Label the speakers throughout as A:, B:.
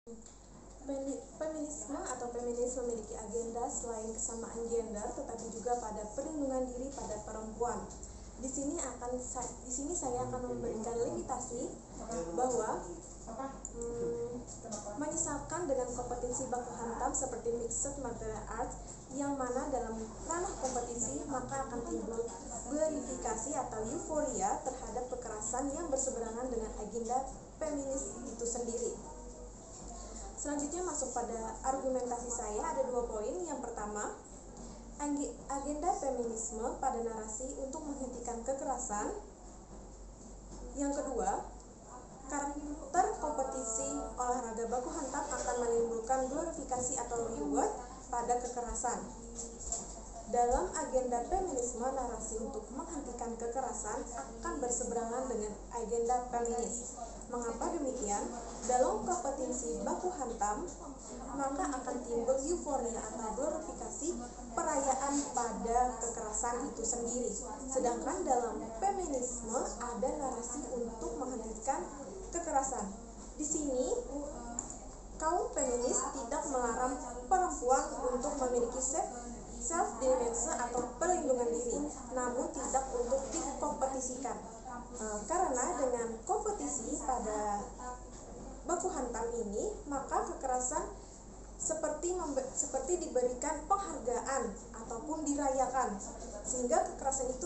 A: Feminisme atau feminis memiliki agenda selain kesamaan gender, tetapi juga pada perlindungan diri pada perempuan. Di sini saya akan memberikan limitasi bahwa menyesalkan dengan kompetensi baku hantam seperti mixed martial arts, yang mana dalam ranah kompetisi maka akan timbul glorifikasi atau euforia terhadap kekerasan yang berseberangan dengan agenda feminis itu sendiri. Selanjutnya masuk pada argumentasi saya, ada 2 poin. Yang pertama, agenda feminisme pada narasi untuk menghentikan kekerasan. Yang kedua, karakter kompetisi olahraga baku hantam akan menimbulkan glorifikasi atau reward pada kekerasan. Dalam agenda feminisme, narasi untuk menghentikan kekerasan akan berseberangan dengan agenda feminis. Mengapa demikian? Dalam kompetisi baku hantam, maka akan timbul euforia atau glorifikasi perayaan pada kekerasan itu sendiri. Sedangkan dalam feminisme ada narasi untuk menghentikan kekerasan. Di sini kaum feminis tidak melarang perempuan untuk memiliki self-defense atau perlindungan diri, namun tidak untuk dikompetisikan. Karena dengan kompetisi pada baku hantam ini, maka kekerasan seperti diberikan penghargaan ataupun dirayakan, sehingga kekerasan itu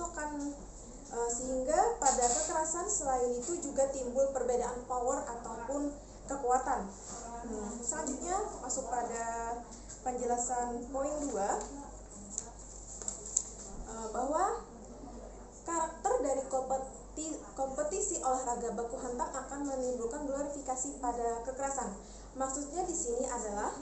A: sehingga pada kekerasan selain itu juga timbul perbedaan power ataupun kekuatan. Selanjutnya masuk pada penjelasan poin 2, bahwa karakter dari kompetisi olahraga baku hantam akan menimbulkan glorifikasi pada kekerasan. Maksudnya di sini adalah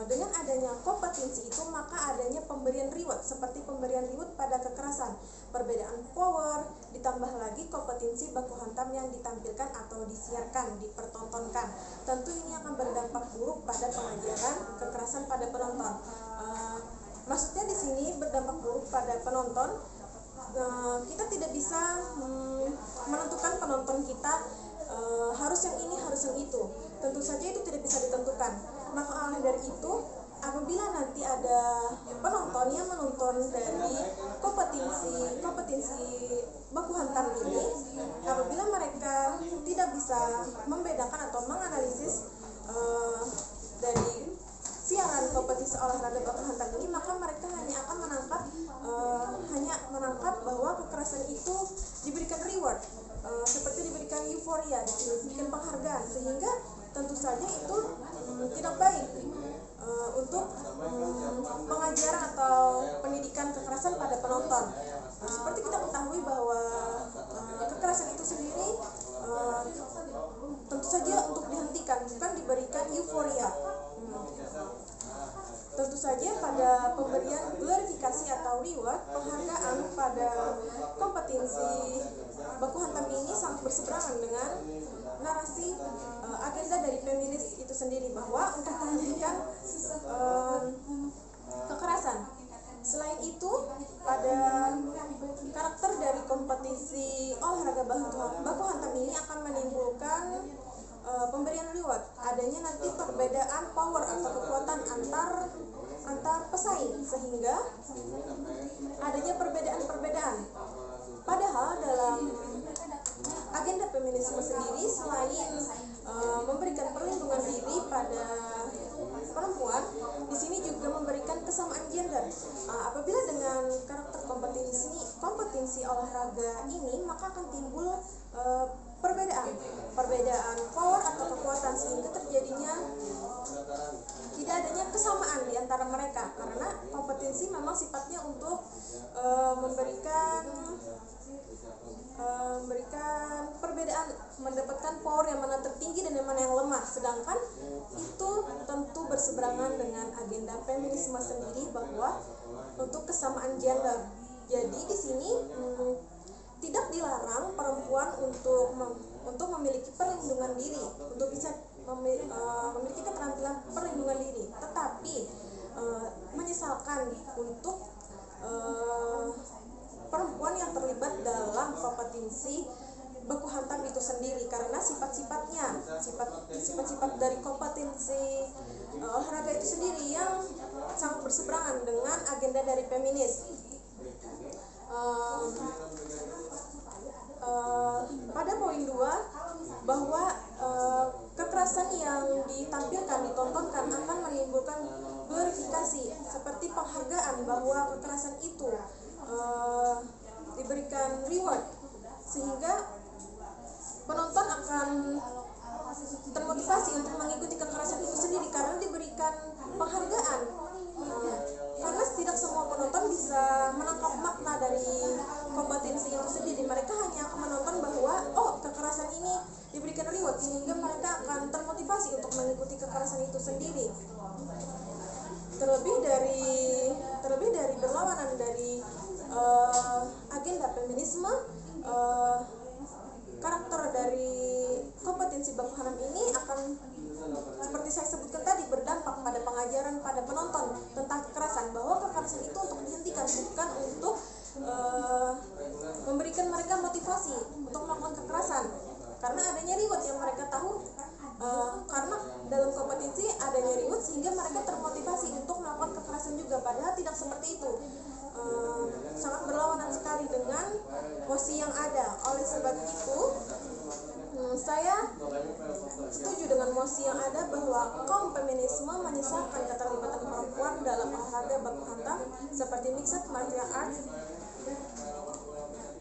A: dengan adanya kompetisi itu maka adanya pemberian reward, seperti pemberian reward pada kekerasan, perbedaan power, ditambah lagi kompetisi baku hantam yang ditampilkan atau disiarkan, dipertontonkan. Tentu ini akan berdampak buruk pada pengajaran kekerasan pada penonton. Maksudnya di sini berdampak buruk pada penonton. Kita tidak bisa menentukan penonton kita harus yang ini, harus yang itu. Tentu saja itu tidak bisa ditentukan. Maka oleh dari itu, apabila nanti ada penonton yang menonton dari kompetisi baku hantam ini, apabila mereka tidak bisa membedakan atau menganalisis dari siaran kompetisi olahraga baku hantam ini, maka mereka hanya akan menangkap bahwa kekerasan itu diberikan reward, seperti diberikan euforia, diberikan penghargaan, sehingga tentu saja itu tidak baik untuk pengajaran atau pendidikan kekerasan pada penonton. Seperti kita ketahui bahwa kekerasan itu sendiri tentu saja untuk dihentikan, bukan diberikan euforia. Tentu saja pada pemberian glorifikasi atau reward, penghargaan pada kompetisi baku hantam ini sangat berseberangan dengan narasi agenda dari feminis itu sendiri, bahwa untuk menghentikan kekerasan. Selain itu, pada karakter dari kompetisi olahraga baku hantam ini akan menimbulkan pemberian reward, adanya nanti perbedaan power atau kekuatan antar pesaing, sehingga adanya perbedaan. Padahal dalam agenda feminisme sendiri, selain memberikan perlindungan diri pada perempuan, di sini juga memberikan kesamaan gender. Apabila dengan karakter kompetisi olahraga ini, maka akan timbul perbedaan power atau kekuatan, sehingga terjadinya tidak adanya kesamaan di antara mereka, karena kompetisi memang sifatnya untuk memberikan perbedaan, mendapatkan power yang mana tertinggi dan yang mana yang lemah. Sedangkan itu tentu berseberangan dengan agenda feminisme sendiri, bahwa untuk kesamaan gender. Jadi di sini tidak dilarang perempuan untuk memiliki perlindungan diri, untuk bisa memiliki keterampilan perlindungan diri, tetapi menyesalkan untuk perempuan yang terlibat dalam kompetisi baku hantam itu sendiri, karena sifat-sifatnya, sifat-sifat dari kompetensi olahraga itu sendiri yang sangat berseberangan dengan agenda dari feminis. Pada poin 2 bahwa kekerasan yang ditampilkan, ditontonkan akan menimbulkan glorifikasi seperti penghargaan, bahwa kekerasan itu diberikan reward sehingga penonton akan termotivasi untuk mengikuti kekerasan itu sendiri karena diberikan penghargaan. Karena tidak semua penonton bisa menangkap makna dari kompetensi itu sendiri. Mereka hanya akan menonton bahwa kekerasan ini diberikan reward, sehingga mereka akan termotivasi untuk mengikuti kekerasan itu sendiri. Terlebih dari berlawanan dari agenda feminisme, karakter dari kompetensi baku hantam ini akan, seperti saya sebutkan tadi, berdampak pada pengajaran pada penonton tentang kekerasan, bahwa kekerasan itu untuk dihentikan, bukan untuk memberikan mereka motivasi untuk melakukan kekerasan, karena adanya reward yang mereka tahu. Karena dalam kompetensi adanya reward sehingga mereka termotivasi untuk melakukan kekerasan juga, padahal tidak seperti itu. Sangat berlawanan sekali dengan posisi yang ada. Oleh sebab itu, saya setuju dengan mosi yang ada bahwa kaum feminisme menyesalkan keterlibatan perempuan dalam olahraga baku hantam seperti mixed martial arts